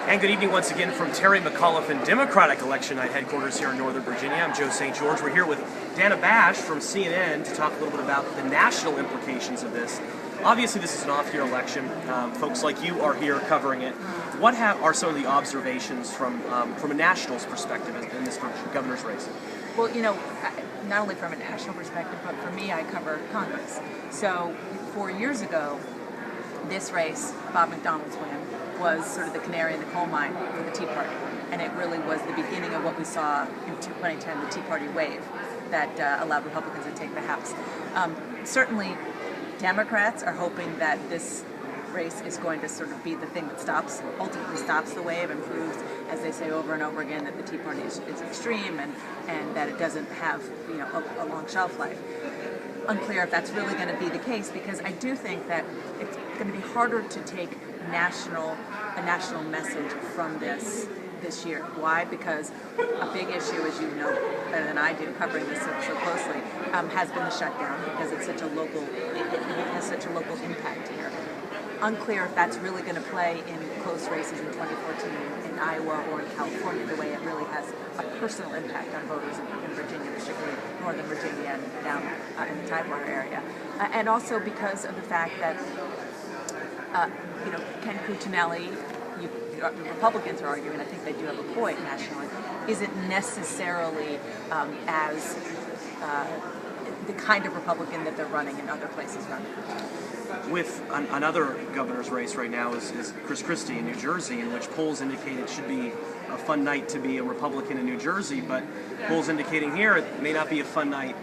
And good evening once again from Terry McAuliffe and Democratic Election Night headquarters here in Northern Virginia. I'm Joe St. George. We're here with Dana Bash from CNN to talk a little bit about the national implications of this. Obviously, this is an off-year election. Folks like you are here covering it. What are some of the observations from a national's perspective in this governor's race? Well, you know, not only from a national perspective, but for me, I cover Congress. So 4 years ago, this race, Bob McDonnell's win, was sort of the canary in the coal mine for the Tea Party. And it really was the beginning of what we saw in 2010, the Tea Party wave that allowed Republicans to take the House. Certainly, Democrats are hoping that this race is going to sort of be the thing that ultimately stops the wave and proves, as they say over and over again, that the Tea Party is extreme and that it doesn't have, you know, a long shelf life. Unclear if that's really going to be the case, because I do think that it's going to be harder to take a national message from this year. Why? Because a big issue, as you know better than I do, covering this so closely, has been the shutdown, because it's such a local, it has such a local impact here. Unclear if that's really going to play in close races in 2014 in Iowa or in California, the way it really has a personal impact on voters in Virginia, particularly Northern Virginia and down in the Tidewater area. And also because of the fact that, you know, Ken Cuccinelli, Republicans are arguing, I think they do have a point nationally, isn't necessarily as the kind of Republican that they're running in other places running. With another governor's race right now is Chris Christie in New Jersey, in which polls indicate it should be a fun night to be a Republican in New Jersey, but polls indicating here it may not be a fun night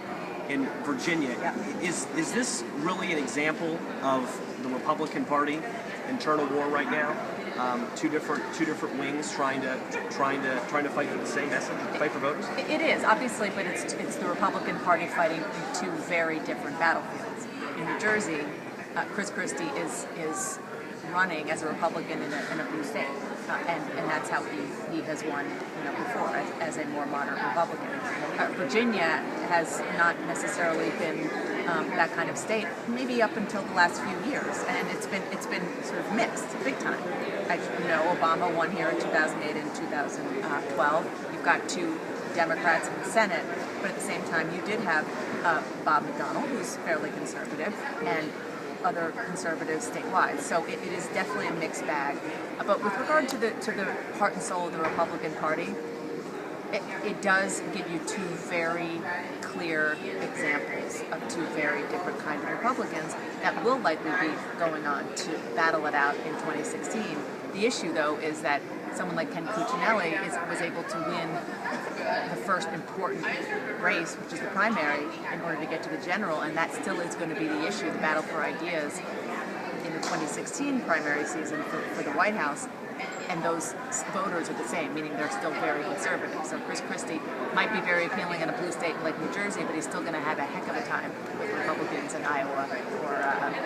in Virginia. Yeah. Is this really an example of the Republican Party internal war right now? Two different wings trying to fight for the same message, fight for voters? It is, obviously, but it's the Republican Party fighting in two very different battlefields. In New Jersey, Chris Christie is running as a Republican in a blue state, and that's how he has won, you know, before as a more moderate Republican. Virginia has not necessarily been that kind of state, maybe up until the last few years, and it's been sort of mixed, big time. You know, Obama won here in 2008 and 2012. You've got two Democrats in the Senate, but at the same time, you did have Bob McDonnell, who's fairly conservative, and other conservatives statewide. So it is definitely a mixed bag. But with regard to the heart and soul of the Republican Party, it does give you two very clear examples of two very different kinds of Republicans that will likely be going on to battle it out in 2016. The issue, though, is that someone like Ken Cuccinelli was able to win the first important race, which is the primary, in order to get to the general, and that still is going to be the issue, the battle for ideas in the 2016 primary season for the White House. And those voters are the same, meaning they're still very conservative. So Chris Christie might be very appealing in a blue state like New Jersey, but he's still going to have a heck of a time with Republicans in Iowa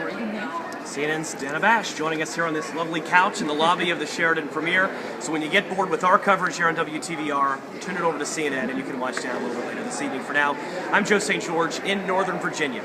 or even New Hampshire. CNN's Dana Bash joining us here on this lovely couch in the lobby of the Sheraton Premier. So when you get bored with our coverage here on WTVR, tune it over to CNN and you can watch Dana a little bit later this evening. For now, I'm Joe St. George in Northern Virginia.